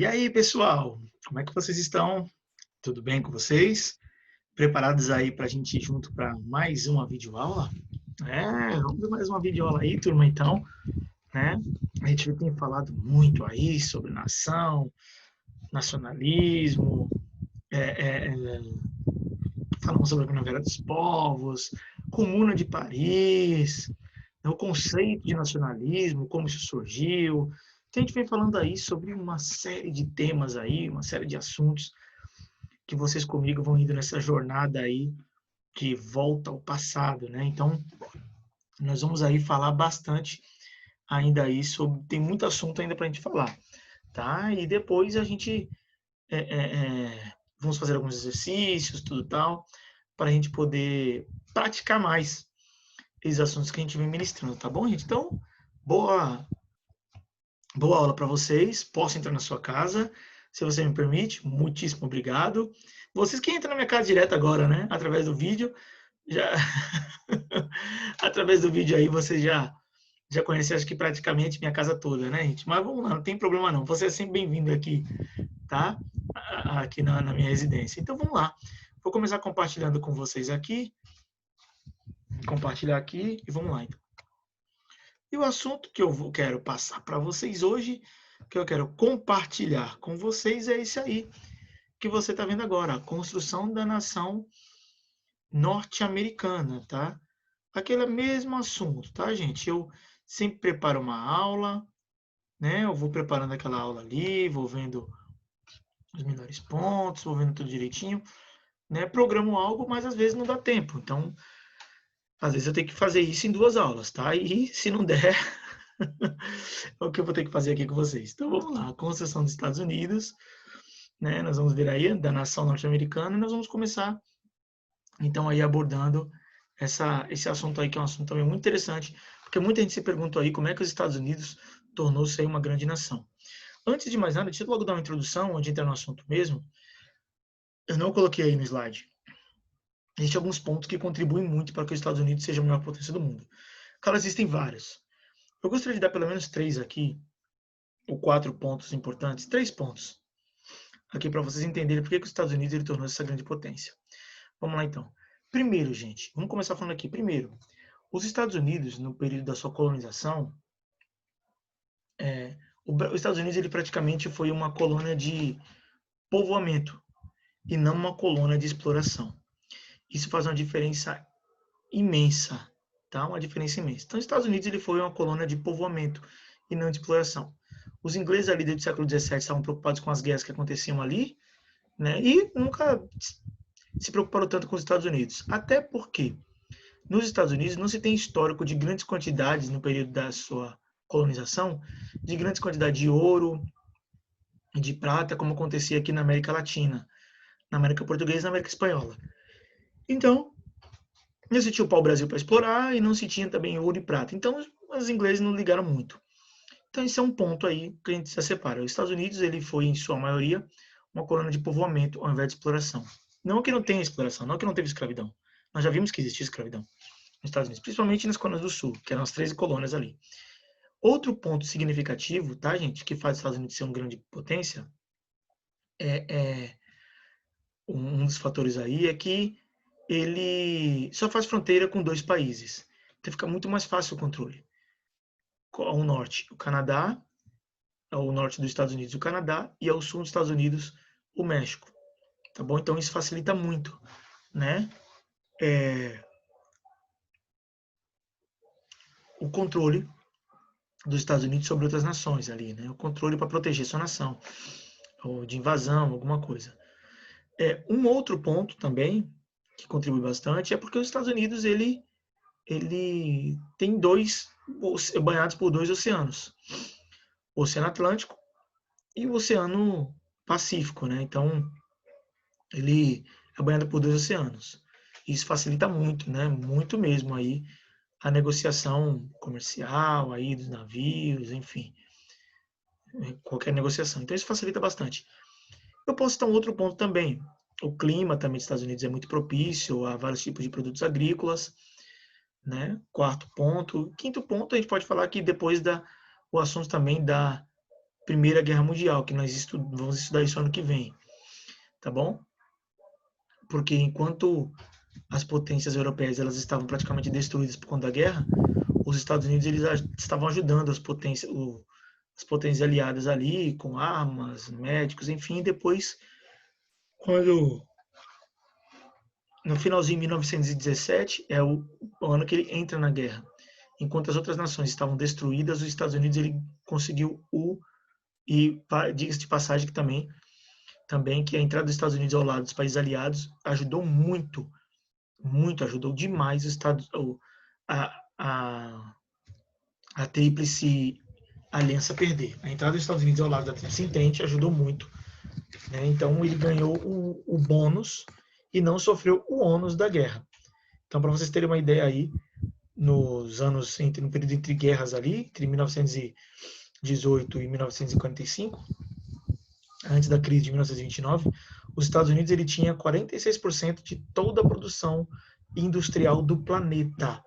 E aí, pessoal? Como é que vocês estão? Tudo bem com vocês? Preparados aí para a gente ir junto para mais uma videoaula? Vamos ver mais uma videoaula aí, turma, então, né? A gente tem falado muito aí sobre nação, nacionalismo, é, é, é, falamos sobre a Primavera dos Povos, Comuna de Paris, né, o conceito de nacionalismo, como isso surgiu. Então, a gente vem falando aí sobre uma série de temas aí, uma série de assuntos que vocês comigo vão indo nessa jornada aí de volta ao passado, né? Então, nós vamos aí falar bastante ainda aí sobre, tem muito assunto ainda para a gente falar, tá? E depois a gente vamos fazer alguns exercícios, tudo tal, para a gente poder praticar mais esses assuntos que a gente vem ministrando, tá bom, gente? Então, boa boa aula para vocês. Posso entrar na sua casa, se você me permite. Muitíssimo obrigado. Vocês que entram na minha casa direto agora, né? Através do vídeo, já através do vídeo aí você já conhece, acho que praticamente minha casa toda, né, gente? Mas vamos lá, não tem problema não. Você é sempre bem-vindo aqui, tá? Aqui na minha residência. Então vamos lá. Vou começar compartilhando com vocês aqui. Compartilhar aqui e vamos lá, então. E o assunto que quero passar para vocês hoje, que eu quero compartilhar com vocês, é esse aí que você está vendo agora, a construção da nação norte-americana, tá? Aquele mesmo assunto, tá, gente? Eu sempre preparo uma aula, né? Eu vou preparando aquela aula ali, vou vendo os melhores pontos, vou vendo tudo direitinho, né? Programo algo, mas às vezes não dá tempo. Então, às vezes eu tenho que fazer isso em 2 aulas, tá? E se não der, é o que eu vou ter que fazer aqui com vocês. Então, vamos lá. A construção dos Estados Unidos, né? Nós vamos ver aí da nação norte-americana e nós vamos começar, então, aí abordando esse assunto aí, que é um assunto também muito interessante, porque muita gente se pergunta aí como é que os Estados Unidos tornou-se aí uma grande nação. Antes de mais nada, deixa eu logo dar uma introdução, onde entrar no assunto mesmo. Eu não coloquei aí no slide. Existem alguns pontos que contribuem muito para que os Estados Unidos seja a maior potência do mundo. Claro, existem vários. Eu gostaria de dar pelo menos 3 aqui, ou 4 pontos importantes, 3 pontos, aqui para vocês entenderem por que os Estados Unidos ele tornou-se essa grande potência. Vamos lá então. Primeiro, gente, vamos começar falando aqui. Primeiro, os Estados Unidos, no período da sua colonização, os Estados Unidos ele praticamente foi uma colônia de povoamento e não uma colônia de exploração. Isso faz uma diferença imensa, tá? Uma diferença imensa. Então, os Estados Unidos ele foi uma colônia de povoamento e não de exploração. Os ingleses ali desde o século XVII estavam preocupados com as guerras que aconteciam ali, né? E nunca se preocuparam tanto com os Estados Unidos. Até porque nos Estados Unidos não se tem histórico de grandes quantidades no período da sua colonização, de grandes quantidades de ouro e de prata, como acontecia aqui na América Latina, na América Portuguesa e na América Espanhola. Então, não se tinha o pau-brasil para explorar e não se tinha também ouro e prata. Então, os ingleses não ligaram muito. Então, esse é um ponto aí que a gente se separa. Os Estados Unidos, ele foi, em sua maioria, uma colônia de povoamento ao invés de exploração. Não que não tenha exploração, não que não teve escravidão. Nós já vimos que existia escravidão nos Estados Unidos, principalmente nas colônias do Sul, que eram as 13 colônias ali. Outro ponto significativo, tá, gente, que faz os Estados Unidos ser uma grande potência, um dos fatores aí é que ele só faz fronteira com 2 países. Então fica muito mais fácil o controle. Ao norte, o Canadá, ao norte dos Estados Unidos, o Canadá, e ao sul dos Estados Unidos, o México. Tá bom? Então isso facilita muito, né? O controle dos Estados Unidos sobre outras nações ali, né? O controle para proteger sua nação, ou de invasão, alguma coisa. Um outro ponto também que contribui bastante é porque os Estados Unidos ele tem banhados por 2 oceanos, o Oceano Atlântico e o Oceano Pacífico, né? Então ele é banhado por 2 oceanos. Isso facilita muito, né? Muito mesmo aí a negociação comercial aí dos navios, enfim, qualquer negociação. Então isso facilita bastante. Eu posso citar um outro ponto também. O clima também dos Estados Unidos é muito propício a vários tipos de produtos agrícolas, né? Quarto ponto. Quinto ponto, a gente pode falar que depois o assunto também Primeira Guerra Mundial, que nós vamos estudar isso ano que vem, tá bom? Porque enquanto as potências europeias elas estavam praticamente destruídas por conta da guerra, os Estados Unidos eles estavam ajudando as potências aliadas ali com armas, médicos, enfim. Depois, quando no finalzinho de 1917 é o ano que ele entra na guerra. Enquanto as outras nações estavam destruídas, os Estados Unidos ele conseguiu e diga-se de passagem que também que a entrada dos Estados Unidos ao lado dos países aliados ajudou muito, ajudou demais os Estados a, a, a tríplice aliança a perder. A entrada dos Estados Unidos ao lado da tríplice entente ajudou muito, né? Então ele ganhou o bônus e não sofreu o ônus da guerra. Então, para vocês terem uma ideia aí, no período entre guerras ali, entre 1918 e 1945, antes da crise de 1929, os Estados Unidos ele tinha 46% de toda a produção industrial do planeta.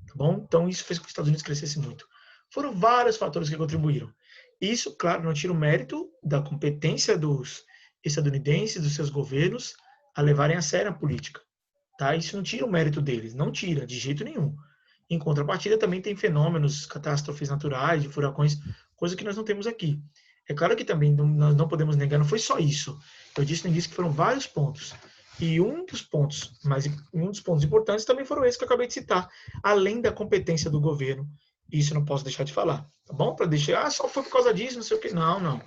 Tá bom? Então, isso fez com que os Estados Unidos crescesse muito. Foram vários fatores que contribuíram. Isso, claro, não tira o mérito da competência dos estadunidenses, dos seus governos, a levarem a sério a política. Tá? Isso não tira o mérito deles, não tira, de jeito nenhum. Em contrapartida, também tem fenômenos, catástrofes naturais, de furacões, coisa que nós não temos aqui. É claro que também nós não podemos negar, não foi só isso. Eu disse no início que foram vários pontos. E um dos pontos importantes também foram esses que eu acabei de citar, além da competência do governo. Isso eu não posso deixar de falar, tá bom? Para deixar, só foi por causa disso, não sei o que. Não, não.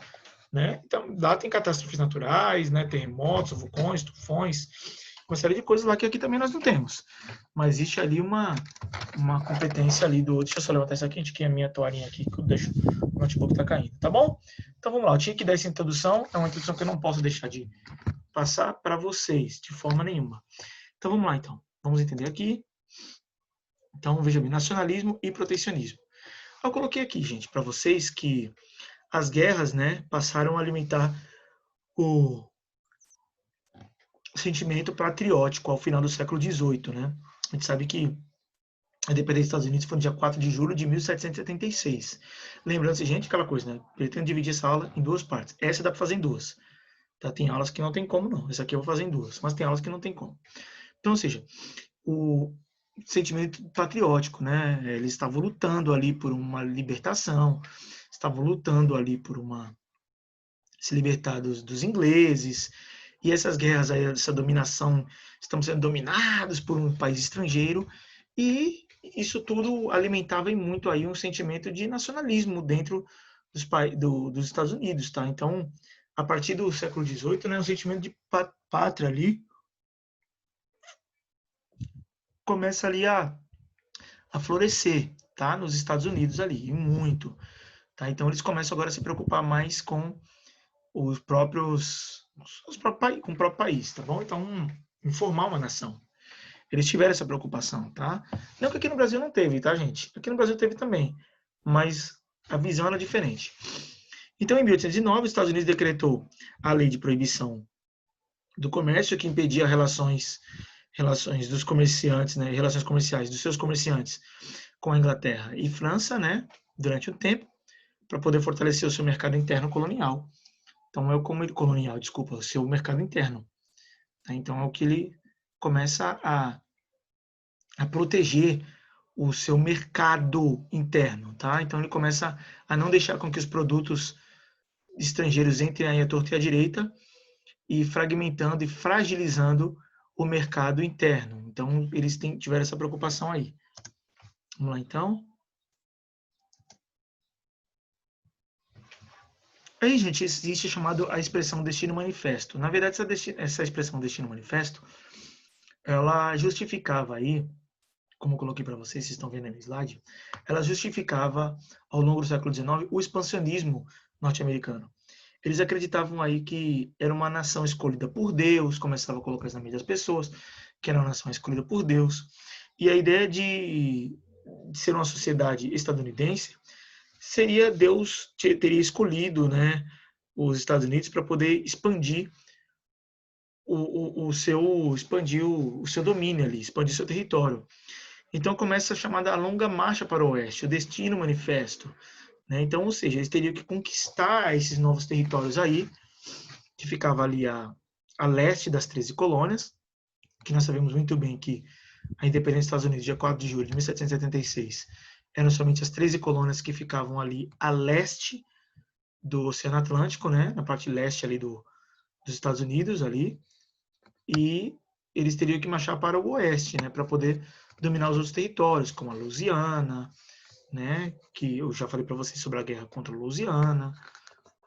Né? Então, lá tem catástrofes naturais, né? Terremotos, vulcões, tufões, uma série de coisas lá que aqui também nós não temos. Mas existe ali uma competência ali do... Deixa eu só levantar isso aqui, que é a minha toalhinha aqui, que eu deixo, o notebook tá caindo, tá bom? Então vamos lá, eu tinha que dar essa introdução, é uma introdução que eu não posso deixar de passar para vocês, de forma nenhuma. Então vamos lá, então. Vamos entender aqui. Então, veja bem, nacionalismo e protecionismo. Eu coloquei aqui, gente, para vocês que as guerras, né, passaram a alimentar o sentimento patriótico ao final do século XVIII, né? A gente sabe que a independência dos Estados Unidos foi no dia 4 de julho de 1776. Lembrando-se, gente, aquela coisa, né? Pretendo dividir essa aula em duas partes. Essa dá para fazer em duas. Tá? Tem aulas que não tem como, não. Essa aqui eu vou fazer em duas, mas tem aulas que não tem como. Então, ou seja, o sentimento patriótico, né? Eles estavam lutando ali por uma libertação, estavam lutando ali por se libertar dos ingleses, e essas guerras, aí, essa dominação, estão sendo dominados por um país estrangeiro, e isso tudo alimentava muito aí um sentimento de nacionalismo dentro dos Estados Unidos, tá? Então, a partir do século XVIII, né, um sentimento de pátria ali começa ali a florescer, tá? Nos Estados Unidos ali, e muito, tá? Então, eles começam agora a se preocupar mais com com o próprio país, tá bom? Então, informar uma nação. Eles tiveram essa preocupação, tá? Não que aqui no Brasil não teve, tá, gente? Aqui no Brasil teve também, mas a visão era diferente. Então, em 1809, os Estados Unidos decretou a lei de proibição do comércio, que impedia relações dos comerciantes, né, relações comerciais dos seus comerciantes com a Inglaterra e França, né, durante o tempo, para poder fortalecer o seu mercado interno colonial. Então, é o colonial, desculpa, o seu mercado interno. Tá? Então, é o que ele começa a proteger o seu mercado interno. Tá? Então, ele começa a não deixar com que os produtos estrangeiros entrem aí à torta e à direita e fragmentando e fragilizando o mercado interno. Então, eles tiveram essa preocupação aí. Vamos lá, então. Aí, gente, existe chamado a expressão destino manifesto. Na verdade, essa expressão destino manifesto, ela justificava aí, como eu coloquei para vocês estão vendo aí no slide, ela justificava, ao longo do século XIX, o expansionismo norte-americano. Eles acreditavam aí que era uma nação escolhida por Deus, começava a colocar isso na mente das pessoas, que era uma nação escolhida por Deus. E a ideia de ser uma sociedade estadunidense seria Deus teria escolhido, né, os Estados Unidos para poder expandir o seu domínio ali, expandir seu território. Então começa a chamada a longa marcha para o oeste, o destino manifesto, né? Então, ou seja, eles teriam que conquistar esses novos territórios aí, que ficava ali a leste das 13 colônias, que nós sabemos muito bem que a independência dos Estados Unidos, dia 4 de julho de 1776, eram somente as 13 colônias que ficavam ali a leste do Oceano Atlântico, né, na parte leste ali dos Estados Unidos ali, e eles teriam que marchar para o oeste, né, para poder dominar os outros territórios, como a Louisiana, né, que eu já falei para vocês sobre a guerra contra a Louisiana,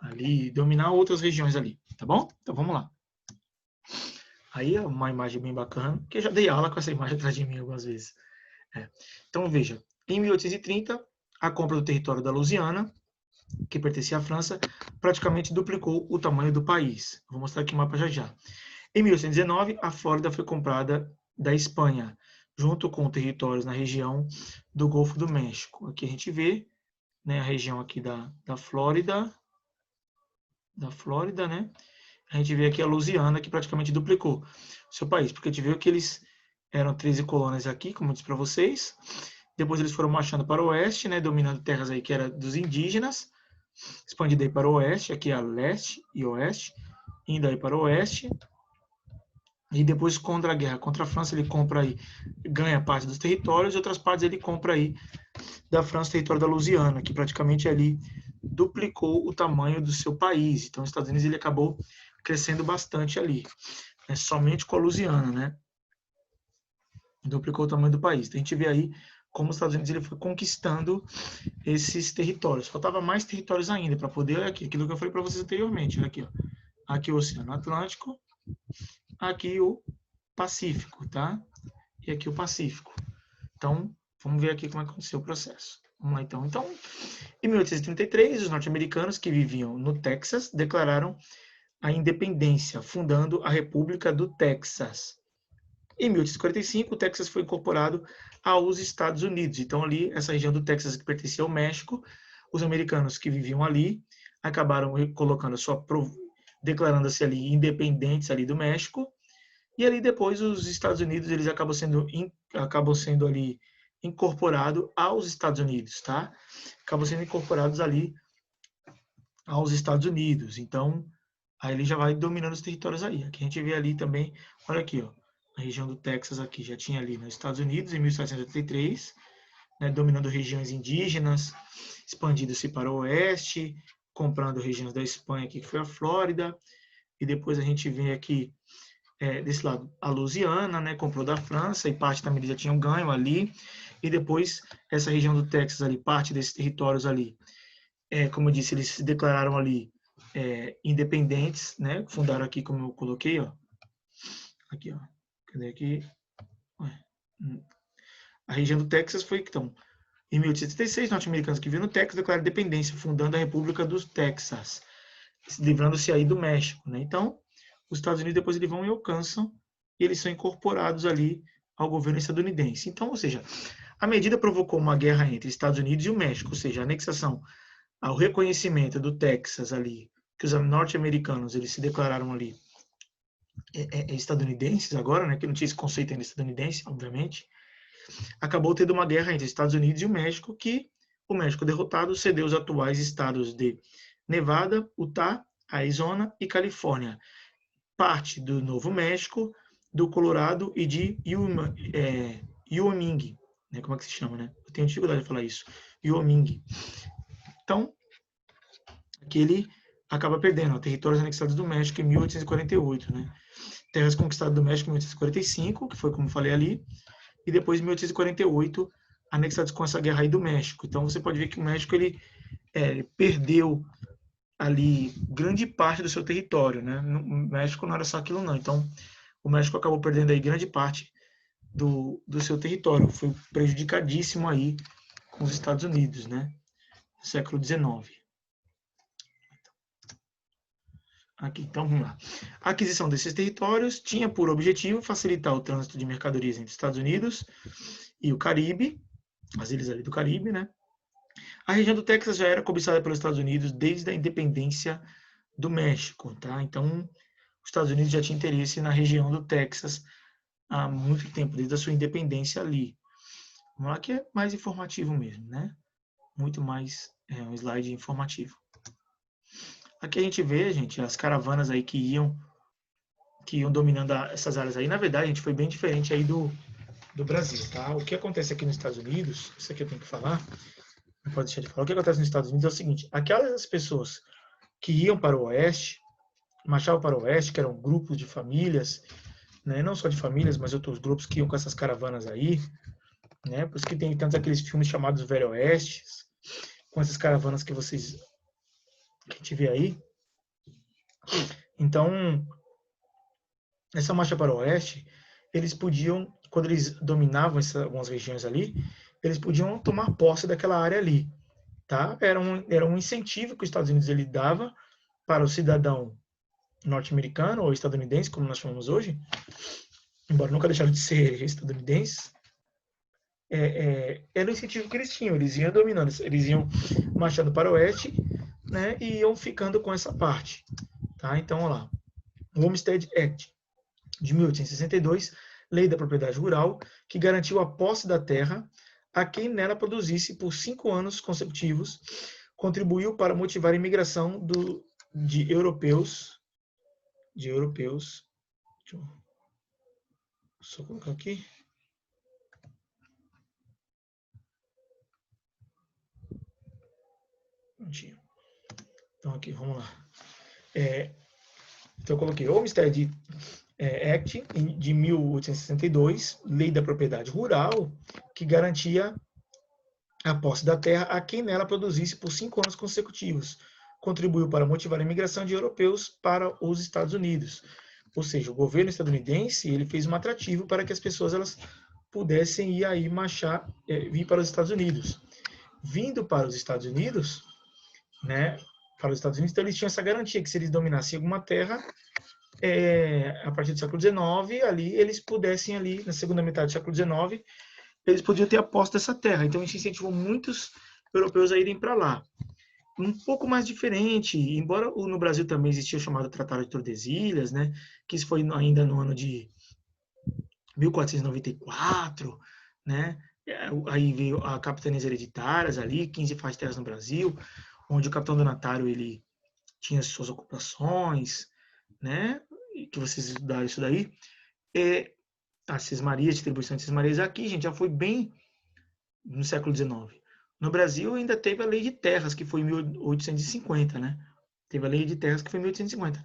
ali, dominar outras regiões ali, tá bom? Então vamos lá. Aí é uma imagem bem bacana, que eu já dei aula com essa imagem atrás de mim algumas vezes. Então veja, em 1830, a compra do território da Louisiana, que pertencia à França, praticamente duplicou o tamanho do país. Vou mostrar aqui o mapa já já. Em 1819, a Flórida foi comprada da Espanha, junto com territórios na região do Golfo do México. Aqui a gente vê, né, a região aqui da Flórida, né? A gente vê aqui a Louisiana, que praticamente duplicou o seu país, porque a gente viu que eles eram 13 colônias aqui, como eu disse para vocês. Depois eles foram marchando para o oeste, né, dominando terras aí que eram dos indígenas, expandido aí para o oeste, aqui a leste e oeste, indo aí para o oeste. E depois, contra a guerra contra a França, ele compra aí, ganha parte dos territórios, e outras partes ele compra aí da França, território da Louisiana, que praticamente ali duplicou o tamanho do seu país. Então, os Estados Unidos ele acabou crescendo bastante ali, né, somente com a Louisiana, né? Duplicou o tamanho do país. Então, a gente vê aí como os Estados Unidos ele foi conquistando esses territórios. Faltava mais territórios ainda para poder, aquilo que eu falei para vocês anteriormente, aqui, ó. Aqui o Oceano Atlântico, aqui o Pacífico, tá? E aqui o Pacífico. Então, vamos ver aqui como aconteceu o processo. Vamos lá, então. Então, em 1833, os norte-americanos que viviam no Texas declararam a independência, fundando a República do Texas. Em 1845, o Texas foi incorporado aos Estados Unidos. Então, ali, essa região do Texas que pertencia ao México, os americanos que viviam ali acabaram colocando declarando-se ali independentes ali do México. E ali depois os Estados Unidos eles acabam sendo ali incorporado aos Estados Unidos, tá? Acabam sendo incorporados ali aos Estados Unidos. Então, aí ele já vai dominando os territórios aí. Aqui a gente vê ali também, olha aqui, ó, a região do Texas aqui já tinha ali nos Estados Unidos em 1783, né, dominando regiões indígenas, expandindo-se para o oeste, comprando regiões da Espanha aqui, que foi a Flórida, e depois a gente vê aqui desse lado a Louisiana, né, comprou da França e parte também eles já tinham ganho ali, e depois essa região do Texas ali, parte desses territórios ali, como eu disse, eles se declararam ali independentes, né, fundaram aqui como eu coloquei, ó, aqui, ó, cadê aqui? A região do Texas foi, então, em 1876, norte-americanos que viram no Texas declararam independência, fundando a República dos Texas, livrando-se aí do México, né? Então, os Estados Unidos depois eles vão e alcançam e eles são incorporados ali ao governo estadunidense. Então, ou seja, a medida provocou uma guerra entre Estados Unidos e o México, ou seja, a anexação ao reconhecimento do Texas ali, que os norte-americanos eles se declararam ali estadunidenses agora, né, que não tinha esse conceito ainda estadunidense, obviamente, acabou tendo uma guerra entre Estados Unidos e o México, que o México derrotado cedeu os atuais estados de Nevada, Utah, Arizona e Califórnia, parte do Novo México, do Colorado e de Wyoming, né? Como é que se chama, né? Eu tenho dificuldade de falar isso. Wyoming. Então, aqui ele acaba perdendo, ó, territórios anexados do México em 1848, né? Terras conquistadas do México em 1845, que foi como falei ali, e depois em 1848 anexados com essa guerra aí do México. Então você pode ver que o México ele perdeu ali grande parte do seu território, né? O México não era só aquilo não. Então o México acabou perdendo aí grande parte do seu território. Foi prejudicadíssimo aí com os Estados Unidos, né? No século XIX. Aqui, então vamos lá. A aquisição desses territórios tinha por objetivo facilitar o trânsito de mercadorias entre os Estados Unidos e o Caribe, as ilhas ali do Caribe, né? A região do Texas já era cobiçada pelos Estados Unidos desde a independência do México, tá? Então, os Estados Unidos já tinha interesse na região do Texas há muito tempo, desde a sua independência ali. Vamos lá que é mais informativo mesmo, né? muito mais um slide informativo. Aqui a gente vê, gente, as caravanas aí que iam dominando essas áreas aí. Na verdade, a gente foi bem diferente aí do Brasil, tá? O que acontece aqui nos Estados Unidos, isso aqui eu tenho que falar, não pode deixar de falar. O que acontece nos Estados Unidos é o seguinte: aquelas pessoas que iam para o oeste, marchavam para o oeste, que eram grupos de famílias, né? Não só de famílias, mas outros grupos que iam com essas caravanas aí, né? Por isso que tem tantos aqueles filmes chamados Velho Oeste, com essas caravanas que a gente vê aí. Então, essa marcha para o oeste, eles podiam, quando eles dominavam algumas regiões ali, eles podiam tomar posse daquela área ali, tá? Era um incentivo que os Estados Unidos ele dava para o cidadão norte-americano ou estadunidense, como nós chamamos hoje, embora nunca deixaram de ser estadunidenses. Era o incentivo que eles tinham, eles iam dominando, eles iam marchando para o oeste, né, e iam ficando com essa parte, tá? Então, olha lá, o Homestead Act de 1862, Lei da Propriedade Rural, que garantiu a posse da terra a quem nela produzisse por 5 anos consecutivos, contribuiu para motivar a imigração de europeus. Deixa eu só colocar aqui. Então, aqui, vamos lá. Então, eu coloquei Homestead Act de 1862, Lei da Propriedade Rural, que garantia a posse da terra a quem nela produzisse por 5 anos consecutivos. Contribuiu para motivar a imigração de europeus para os Estados Unidos. Ou seja, o governo estadunidense ele fez um atrativo para que as pessoas elas pudessem ir aí marchar, vir para os Estados Unidos. Vindo para os Estados Unidos, né, então eles tinham essa garantia que se eles dominassem alguma terra, a partir do século XIX, ali eles pudessem ali, na segunda metade do século XIX, eles podiam ter a posse dessa terra. Então isso incentivou muitos europeus a irem para lá. Um pouco mais diferente, embora no Brasil também existia o chamado Tratado de Tordesilhas, né, que isso foi ainda no ano de 1494, né, aí veio a capitanias hereditárias ali, 15 faz-terras no Brasil, onde o capitão donatário ele tinha suas ocupações, né, que vocês estudaram isso daí, a cismaria, distribuição de cismarias aqui, gente, já foi bem no século XIX. No Brasil ainda teve a lei de terras, que foi em 1850, né? Teve a lei de terras que foi em 1850.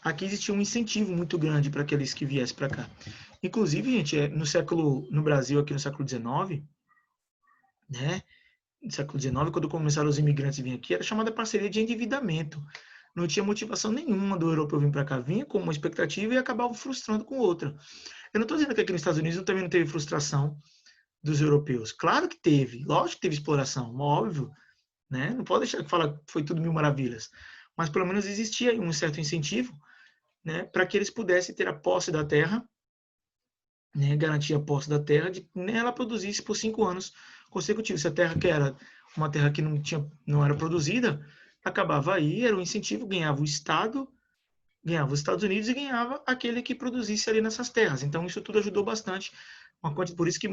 Aqui existia um incentivo muito grande para aqueles que viessem para cá. Inclusive, gente, no Brasil, aqui no século XIX, né? No século XIX, quando começaram os imigrantes a vir aqui, era chamada parceria de endividamento. Não tinha motivação nenhuma do europeu vir para cá, vinha com uma expectativa e acabava frustrando com outra. Eu não estou dizendo que aqui nos Estados Unidos também não teve frustração dos europeus. Claro que teve, lógico que teve exploração, óbvio, né? Não pode deixar de falar que foi tudo mil maravilhas. Mas pelo menos existia um certo incentivo, né, para que eles pudessem ter a posse da terra, né, garantir a posse da terra, de que ela produzisse por 5 anos consecutivos. Se a terra que era uma terra que não era produzida, acabava aí, era um incentivo, ganhava o Estado, ganhava os Estados Unidos e ganhava aquele que produzisse ali nessas terras. Então isso tudo ajudou bastante. Por isso que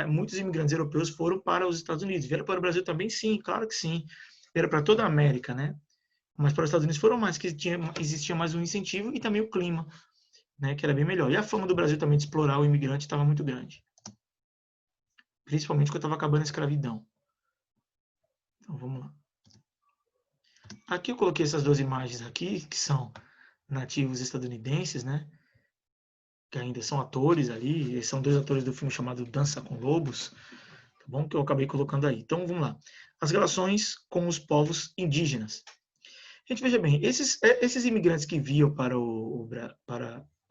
muitos imigrantes europeus foram para os Estados Unidos. Vieram para o Brasil também? Sim, claro que sim. Vieram para toda a América, né? Mas para os Estados Unidos foram mais, que existia mais um incentivo e também o clima, né, que era bem melhor. E a fama do Brasil também de explorar o imigrante estava muito grande. Principalmente quando estava acabando a escravidão. Então vamos lá. Aqui eu coloquei essas duas imagens aqui, que são nativos estadunidenses, né? Que ainda são atores ali. São 2 atores do filme chamado Dança com Lobos, tá bom? Que eu acabei colocando aí. Então vamos lá. As relações com os povos indígenas. Gente, veja bem, esses imigrantes que vinham para os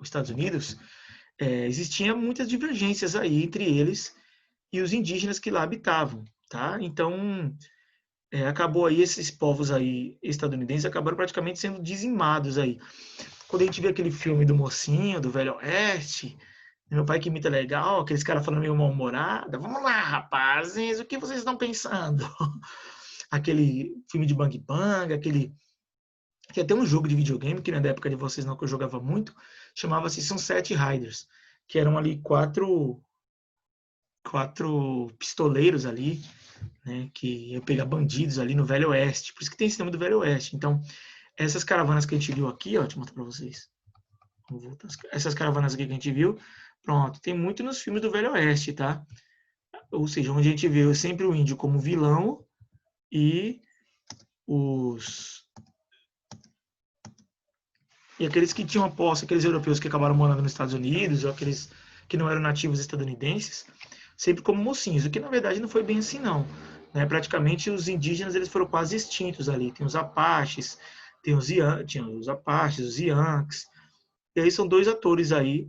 Estados Unidos, existiam muitas divergências aí entre eles e os indígenas que lá habitavam, tá? Então, acabou aí esses povos aí estadunidenses acabaram praticamente sendo dizimados aí. Quando a gente vê aquele filme do mocinho, do Velho Oeste, meu pai que imita legal, aqueles caras falando meio mal-humorado, vamos lá, rapazes, o que vocês estão pensando? Aquele filme de Bang Bang, tinha até um jogo de videogame, que na época de vocês não, que eu jogava muito, chamava-se Sunset Riders, que eram ali quatro pistoleiros ali, né, que ia pegar bandidos ali no Velho Oeste. Por isso que tem esse nome do Velho Oeste. Então, essas caravanas que a gente viu aqui, ó, deixa eu mostrar para vocês. Vou voltar. Essas caravanas aqui que a gente viu, pronto, tem muito nos filmes do Velho Oeste, tá? Ou seja, onde a gente vê sempre o índio como vilão e aqueles que tinham a posse, aqueles europeus que acabaram morando nos Estados Unidos, ou aqueles que não eram nativos estadunidenses, sempre como mocinhos, o que na verdade não foi bem assim não. Né? Praticamente os indígenas eles foram quase extintos ali. Tem os Apaches, tinha os Apaches, os Yankees, e aí são dois atores aí,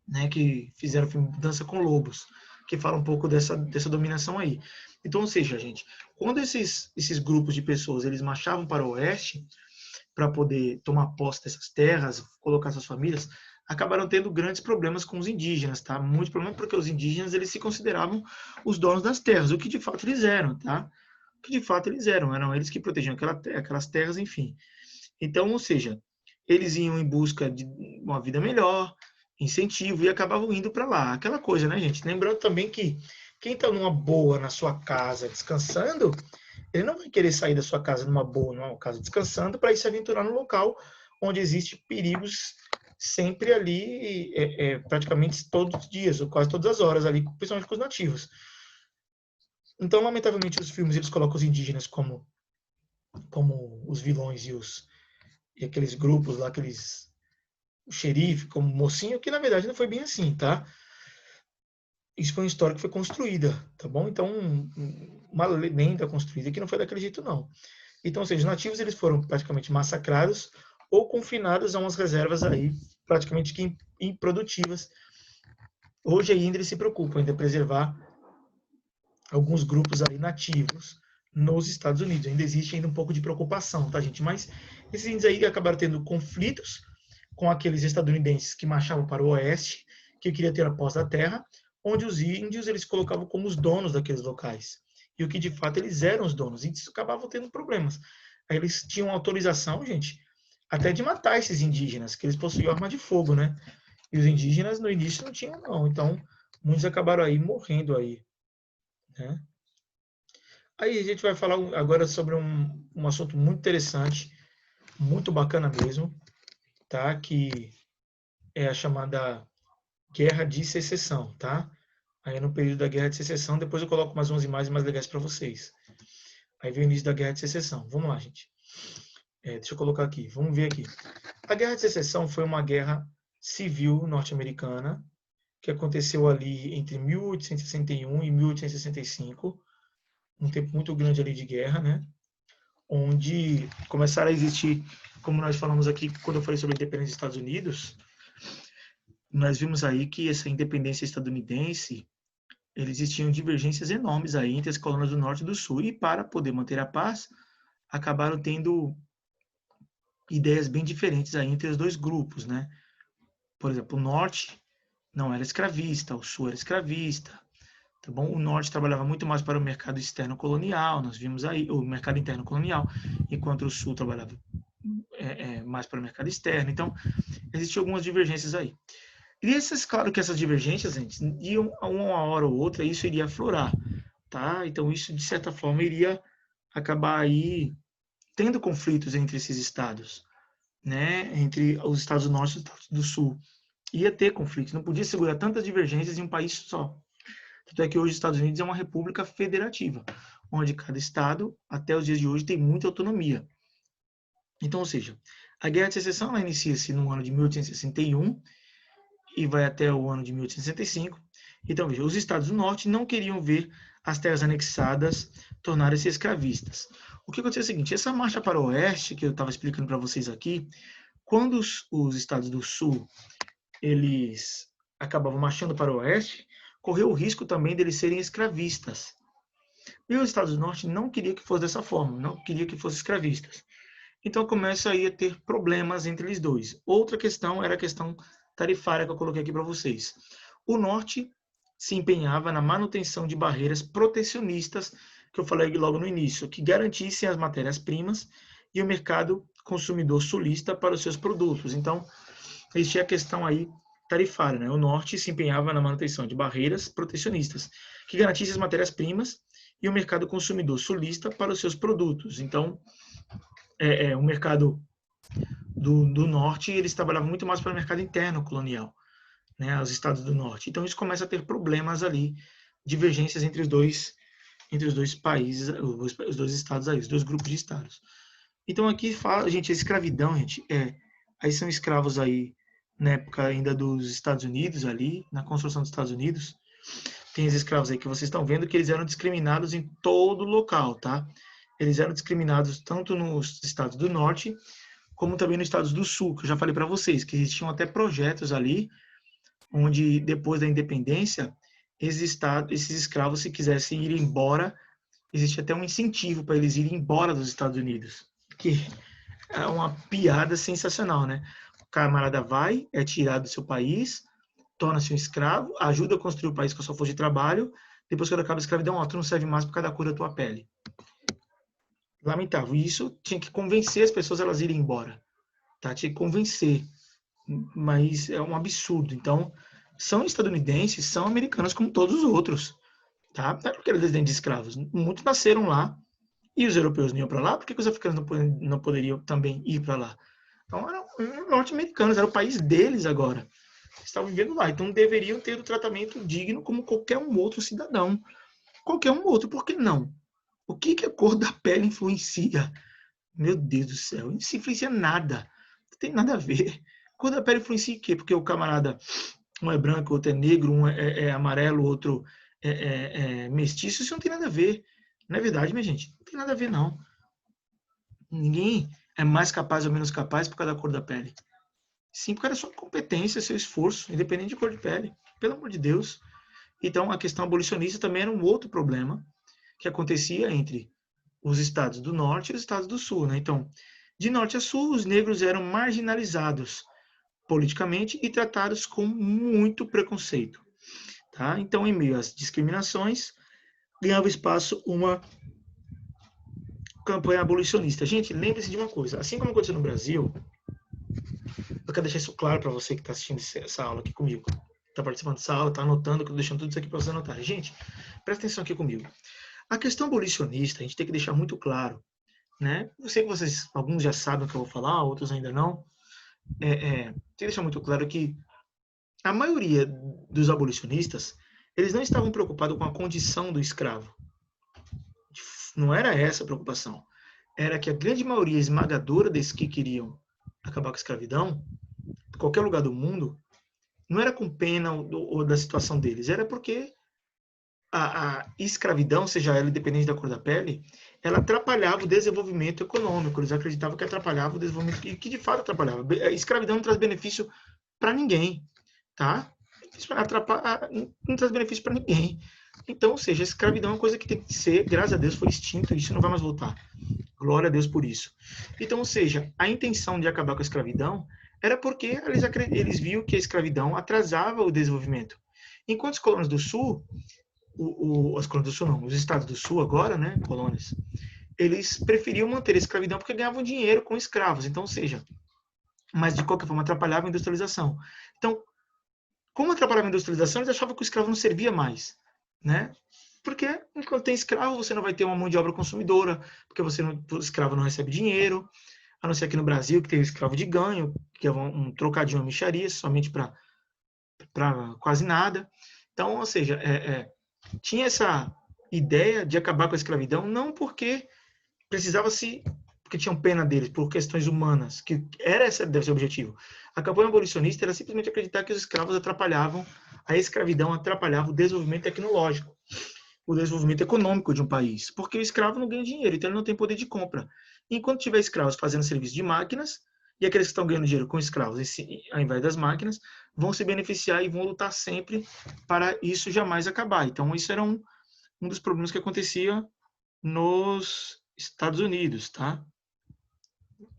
né, que fizeram o filme Dança com Lobos, que fala um pouco dessa dominação aí. Então, ou seja, gente, quando esses grupos de pessoas eles marchavam para o oeste, para poder tomar posse dessas terras, colocar suas famílias, acabaram tendo grandes problemas com os indígenas, tá? Muito problema porque os indígenas eles se consideravam os donos das terras, o que de fato eles eram, tá? O que de fato eram eles que protegiam aquelas terras, enfim. Então, ou seja, eles iam em busca de uma vida melhor, incentivo, e acabavam indo para lá. Aquela coisa, né, gente? Lembrando também que quem está numa boa na sua casa descansando, ele não vai querer sair da sua casa numa boa, numa casa descansando, para ir se aventurar no local onde existe perigos sempre ali, praticamente todos os dias, ou quase todas as horas ali, principalmente com os nativos. Então, lamentavelmente, os filmes eles colocam os indígenas como os vilões e aqueles grupos lá, aqueles o xerife como mocinho, que na verdade não foi bem assim, tá? Isso foi uma história que foi construída, tá bom? Então, uma lenda construída que não foi daquele jeito, não. Então, ou seja, os nativos eles foram praticamente massacrados ou confinados a umas reservas aí, praticamente que improdutivas. Hoje ainda eles se preocupam em preservar alguns grupos aí nativos nos Estados Unidos. Ainda existe ainda um pouco de preocupação, tá, gente? Mas esses índios aí acabaram tendo conflitos com aqueles estadunidenses que marchavam para o oeste, que queriam ter a posse da terra, onde os índios eles colocavam como os donos daqueles locais. E o que de fato eles eram os donos. E isso acabavam tendo problemas. Aí eles tinham autorização, gente, até de matar esses indígenas, que eles possuíam arma de fogo, né? E os indígenas no início não tinham, não. Então, muitos acabaram aí morrendo aí, né? Aí a gente vai falar agora sobre um assunto muito interessante, muito bacana mesmo, tá? Que é a chamada Guerra de Secessão, tá? Aí no período da Guerra de Secessão, depois eu coloco mais umas imagens mais legais para vocês. Aí vem o início da Guerra de Secessão. Vamos lá, gente. Deixa eu colocar aqui. Vamos ver aqui. A Guerra de Secessão foi uma guerra civil norte-americana que aconteceu ali entre 1861 e 1865, um tempo muito grande ali de guerra, né? Onde começaram a existir, como nós falamos aqui quando eu falei sobre a independência dos Estados Unidos, nós vimos aí que essa independência estadunidense, existiam divergências enormes aí entre as colônias do Norte e do Sul, e para poder manter a paz, acabaram tendo ideias bem diferentes aí entre os dois grupos, né? Por exemplo, o Norte não era escravista, o Sul era escravista, tá bom? O Norte trabalhava muito mais para o mercado externo colonial, nós vimos aí, o mercado interno colonial, enquanto o Sul trabalhava mais para o mercado externo. Então, existiam algumas divergências aí. E essas, claro que essas divergências, gente, iam a uma hora ou outra, isso iria aflorar, tá? Então, isso, de certa forma, iria acabar aí tendo conflitos entre esses estados, né? Entre os estados do Norte e os estados do Sul. Ia ter conflitos, não podia segurar tantas divergências em um país só. Tanto é que hoje os Estados Unidos é uma república federativa, onde cada estado, até os dias de hoje, tem muita autonomia. Então, ou seja, a Guerra de Secessão ela inicia-se no ano de 1861 e vai até o ano de 1865. Então, veja, os estados do norte não queriam ver as terras anexadas tornarem-se escravistas. O que aconteceu é o seguinte, essa marcha para o oeste, que eu estava explicando para vocês aqui, quando os estados do sul, eles acabavam marchando para o oeste, correu o risco também deles serem escravistas. E os estados do norte não queriam que fosse dessa forma, não queriam que fossem escravistas. Então começa aí a ter problemas entre eles dois. Outra questão era a questão tarifária que eu coloquei aqui para vocês. O norte se empenhava na manutenção de barreiras protecionistas, que eu falei logo no início, que garantissem as matérias-primas e o mercado consumidor sulista para os seus produtos. Então, existia a questão aí tarifária, né? O norte se empenhava na manutenção de barreiras protecionistas, que garantissem as matérias-primas e o mercado consumidor sulista para os seus produtos. Então, o mercado do norte, eles trabalhavam muito mais para o mercado interno colonial, né, os estados do norte. Então, isso começa a ter problemas ali, divergências entre os dois países, os dois estados aí, os dois grupos de estados. Então, aqui fala, gente, a escravidão, gente, aí são escravos aí, na época ainda dos Estados Unidos ali, na construção dos Estados Unidos, tem os escravos aí que vocês estão vendo que eles eram discriminados em todo local, tá? Eles eram discriminados tanto nos estados do norte, como também nos estados do sul, que eu já falei para vocês, que existiam até projetos ali, onde depois da independência, esses escravos, se quisessem ir embora, existe até um incentivo para eles irem embora dos Estados Unidos, que é uma piada sensacional, né? O camarada vai, é tirado do seu país, torna-se um escravo, ajuda a construir o país com a sua força de trabalho, depois quando acaba a escravidão, ó, tu não serve mais por causa da cor da tua pele. Lamentável. E isso tinha que convencer as pessoas a elas irem embora, tá? Tinha que convencer, mas é um absurdo. Então, são estadunidenses, são americanos como todos os outros, tá? Não é porque eles descendem de escravos. Muitos nasceram lá e os europeus não iam para lá, por que os africanos não poderiam também ir para lá? Então, eram norte-americanos, era o país deles agora. Estavam vivendo lá, então deveriam ter o tratamento digno como qualquer um outro cidadão. Qualquer um outro, por que não? O que a cor da pele influencia? Meu Deus do céu, não se influencia nada. Não tem nada a ver. A cor da pele influencia o quê? Porque o camarada, um é branco, outro é negro, um é amarelo, outro é mestiço, isso não tem nada a ver. Não é verdade, minha gente? Não tem nada a ver, não. Ninguém é mais capaz ou menos capaz por causa da cor da pele. Sim, por causa da sua competência, seu esforço, independente de cor de pele. Pelo amor de Deus. Então, a questão abolicionista também era um outro problema que acontecia entre os estados do norte e os estados do sul, né? Então, de norte a sul, os negros eram marginalizados politicamente e tratados com muito preconceito, tá? Então, em meio às discriminações, ganhava espaço uma campanha abolicionista. Gente, lembre-se de uma coisa, assim como aconteceu no Brasil, eu quero deixar isso claro para você que está assistindo essa aula aqui comigo, está participando dessa aula, está anotando, eu estou deixando tudo isso aqui para vocês anotarem. Gente, presta atenção aqui comigo. A questão abolicionista, a gente tem que deixar muito claro, né? Eu sei que vocês, alguns já sabem o que eu vou falar, outros ainda não. Tem que deixar muito claro que a maioria dos abolicionistas, eles não estavam preocupados com a condição do escravo. Não era essa a preocupação. Era que a grande maioria esmagadora desses que queriam acabar com a escravidão, em qualquer lugar do mundo, não era com pena ou da situação deles, era porque a escravidão, seja ela independente da cor da pele, ela atrapalhava o desenvolvimento econômico. Eles acreditavam que atrapalhava o desenvolvimento, e que de fato atrapalhava. A escravidão não traz benefício para ninguém, tá? Não traz benefício para ninguém. Então, ou seja, a escravidão é uma coisa que tem que ser, graças a Deus, foi extinto, e isso não vai mais voltar. Glória a Deus por isso. Então, ou seja, a intenção de acabar com a escravidão era porque eles viam que a escravidão atrasava o desenvolvimento. Enquanto os colônias do Sul, as colônias do Sul não, os estados do Sul agora, né, colônias, eles preferiam manter a escravidão porque ganhavam dinheiro com escravos. Então, ou seja, mas de qualquer forma atrapalhava a industrialização. Então, como atrapalhava a industrialização, eles achavam que o escravo não servia mais, né? Porque enquanto tem escravo, você não vai ter uma mão de obra consumidora, porque o escravo não recebe dinheiro, a não ser aqui no Brasil, que tem o escravo de ganho, que é um trocadinho, uma mixaria, somente para quase nada. Então, ou seja, tinha essa ideia de acabar com a escravidão, não porque porque tinham pena deles, por questões humanas, que deve ser o objetivo. A campanha abolicionista era simplesmente acreditar que os escravos a escravidão atrapalhava o desenvolvimento tecnológico, o desenvolvimento econômico de um país, porque o escravo não ganha dinheiro, então ele não tem poder de compra. Enquanto tiver escravos fazendo serviço de máquinas, e aqueles que estão ganhando dinheiro com escravos, ao invés das máquinas, vão se beneficiar e vão lutar sempre para isso jamais acabar. Então, isso era um dos problemas que acontecia nos Estados Unidos, tá?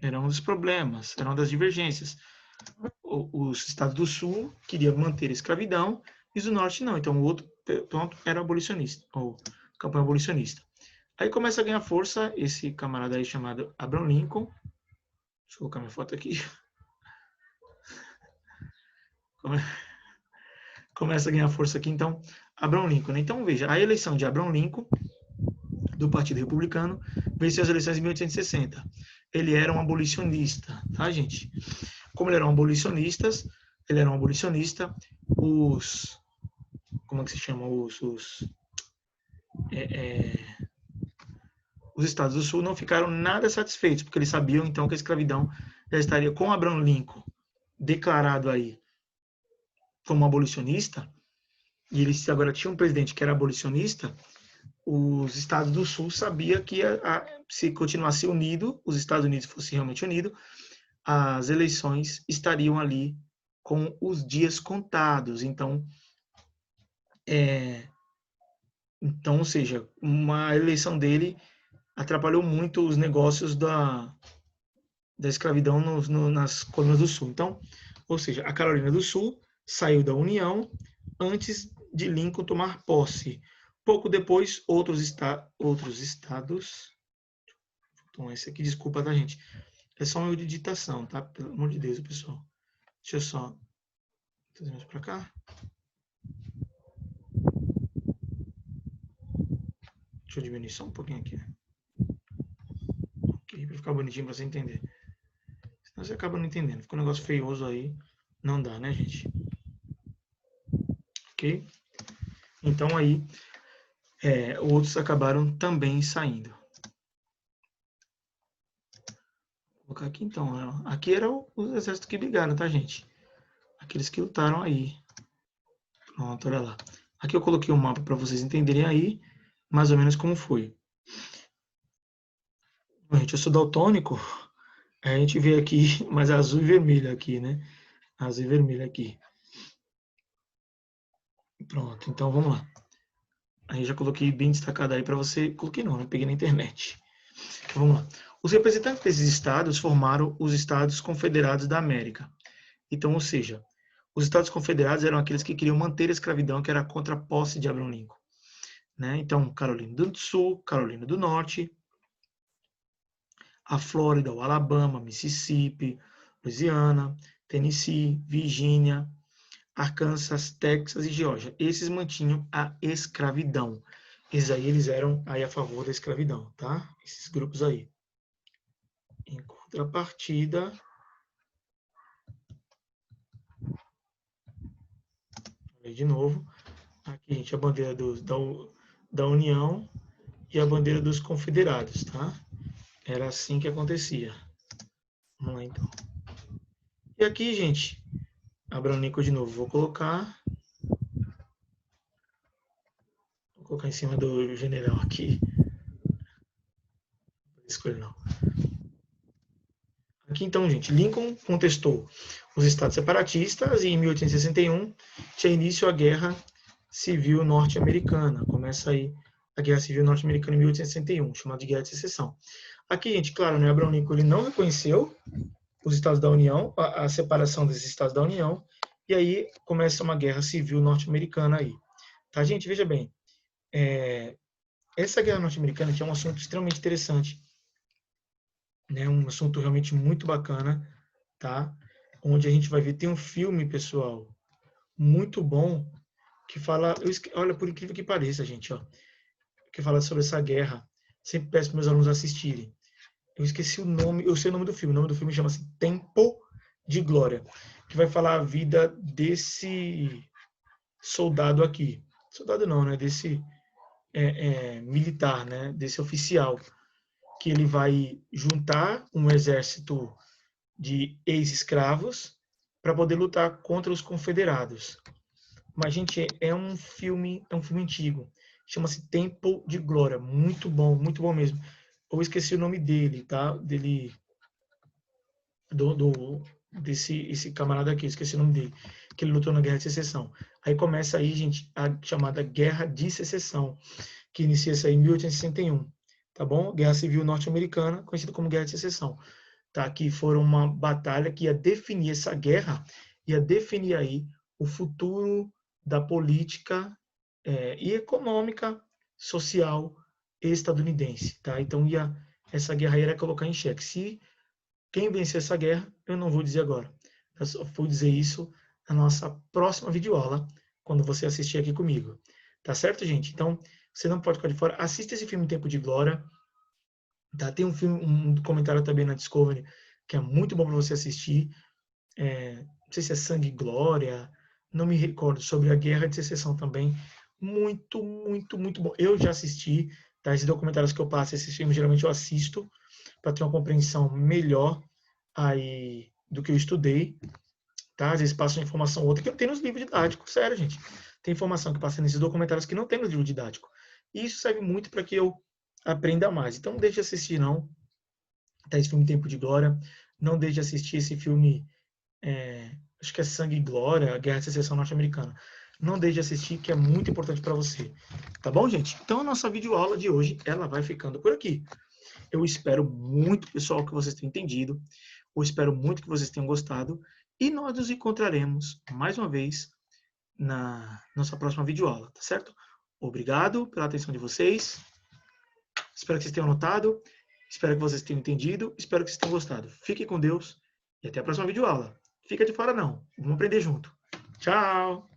Era um dos problemas, era uma das divergências. Os estados do Sul queriam manter a escravidão e os do Norte não. Então, o outro ponto era abolicionista, ou campanha abolicionista. Aí começa a ganhar força esse camarada aí chamado Abraham Lincoln. Deixa eu colocar minha foto aqui. Começa a ganhar força aqui, então, Abraham Lincoln. Então, veja, a eleição de Abraham Lincoln do Partido Republicano, venceu as eleições em 1860. Ele era um abolicionista, tá, gente? Como ele era um abolicionista, os... Como é que se chama? Os estados do Sul não ficaram nada satisfeitos, porque eles sabiam, então, que a escravidão já estaria com Abraham Lincoln declarado aí como abolicionista, e eles agora tinham um presidente que era abolicionista. Os estados do Sul sabiam que se continuasse unido, os Estados Unidos fosse realmente unido, as eleições estariam ali com os dias contados. Então, ou seja, uma eleição dele atrapalhou muito os negócios da escravidão nas colônias do Sul. Então, ou seja, a Carolina do Sul saiu da União antes de Lincoln tomar posse. Pouco depois, outros estados... Então, esse aqui, desculpa, tá, gente? É só um erro de digitação, tá? Pelo amor de Deus, pessoal. Deixa eu só trazer isso para cá. Deixa eu diminuir só um pouquinho aqui. Ok, para ficar bonitinho para você entender. Senão você acaba não entendendo. Fica um negócio feioso aí. Não dá, né, gente? Ok? Então aí, outros acabaram também saindo. Vou colocar aqui então. Aqui eram os exércitos que brigaram, tá, gente? Aqueles que lutaram aí. Pronto, olha lá. Aqui eu coloquei um mapa para vocês entenderem aí, mais ou menos como foi. Bom, gente, eu sou daltônico. A gente vê aqui, mas azul e vermelho aqui, né? Azul e vermelho aqui. Pronto, então vamos lá. Aí já coloquei bem destacado aí para você. Coloquei não, né? Peguei na internet. Então, vamos lá. Os representantes desses estados formaram os Estados Confederados da América. Então, ou seja, os Estados Confederados eram aqueles que queriam manter a escravidão, que era contra a posse de Abraham Lincoln. Né? Então, Carolina do Sul, Carolina do Norte, a Flórida, o Alabama, Mississippi, Louisiana, Tennessee, Virgínia, Arkansas, Texas e Geórgia. Esses mantinham a escravidão. Esses aí, eles eram aí a favor da escravidão, tá? Esses grupos aí. Em contrapartida, de novo, aqui, gente, a bandeira da União e a bandeira dos Confederados, tá? Era assim que acontecia. Vamos lá, então. E aqui, gente, Abraham Lincoln de novo. Vou colocar em cima do general aqui. Não escolho não. Aqui, então, gente, Lincoln contestou os estados separatistas e em 1861 tinha início a Guerra Civil Norte-Americana. Começa aí a Guerra Civil Norte-Americana em 1861, chamada de Guerra de Secessão. Aqui, gente, claro, né, Abraham Lincoln ele não reconheceu os estados da União, a separação desses estados da União, e aí começa uma Guerra Civil Norte-Americana aí. Tá, gente? Veja bem, essa Guerra Norte-Americana é um assunto extremamente interessante, né? Um assunto realmente muito bacana, tá? Onde a gente vai ver, tem um filme, pessoal, muito bom, que fala, olha, por incrível que pareça, gente, ó, que fala sobre essa guerra. Sempre peço para meus alunos assistirem. Eu esqueci o nome, eu sei o nome do filme. O nome do filme chama-se Tempo de Glória, que vai falar a vida desse soldado aqui. Soldado não, né? Desse militar, né? Desse oficial, que ele vai juntar um exército de ex-escravos para poder lutar contra os confederados. Mas, gente, é um filme antigo. Chama-se Tempo de Glória. Muito bom mesmo. Eu esqueci o nome dele, tá? Esse camarada aqui, esqueci o nome dele, que ele lutou na Guerra de Secessão. Aí começa aí, gente, a chamada Guerra de Secessão, que inicia-se aí em 1861, tá bom? Guerra Civil Norte-Americana, conhecida como Guerra de Secessão, tá? Que foi uma batalha que ia definir essa guerra, ia definir aí o futuro da política e econômica, social estadunidense, tá? Então essa guerra ia colocar em xeque. Se quem vencer essa guerra, eu não vou dizer agora. Eu só vou dizer isso na nossa próxima videoaula, quando você assistir aqui comigo. Tá certo, gente? Então, Você não pode ficar de fora. Assista esse filme Tempo de Glória. Tá? Tem um documentário também na Discovery que é muito bom para você assistir. Não sei se é Sangue e Glória, não me recordo, sobre a Guerra de Secessão também. Muito, muito, muito bom. Eu já assisti, tá? Esses documentários que eu passo, esses filmes, geralmente eu assisto para ter uma compreensão melhor aí do que eu estudei, tá? Às vezes passa uma informação ou outra que não tem nos livros didáticos, sério, gente. Tem informação que passa nesses documentários que não tem no livro didático. E isso serve muito para que eu aprenda mais. Então não deixe de assistir, não. Tá? Esse filme Tempo de Glória. Não deixe de assistir esse filme, acho que é Sangue e Glória, a Guerra de Secessão Norte-Americana. Não deixe de assistir, que é muito importante para você. Tá bom, gente? Então a nossa videoaula de hoje, ela vai ficando por aqui. Eu espero muito, pessoal, que vocês tenham entendido. Eu espero muito que vocês tenham gostado. E nós nos encontraremos mais uma vez na nossa próxima videoaula, tá certo? Obrigado pela atenção de vocês. Espero que vocês tenham anotado. Espero que vocês tenham entendido. Espero que vocês tenham gostado. Fiquem com Deus e até a próxima videoaula. Fica de fora não. Vamos aprender junto. Tchau!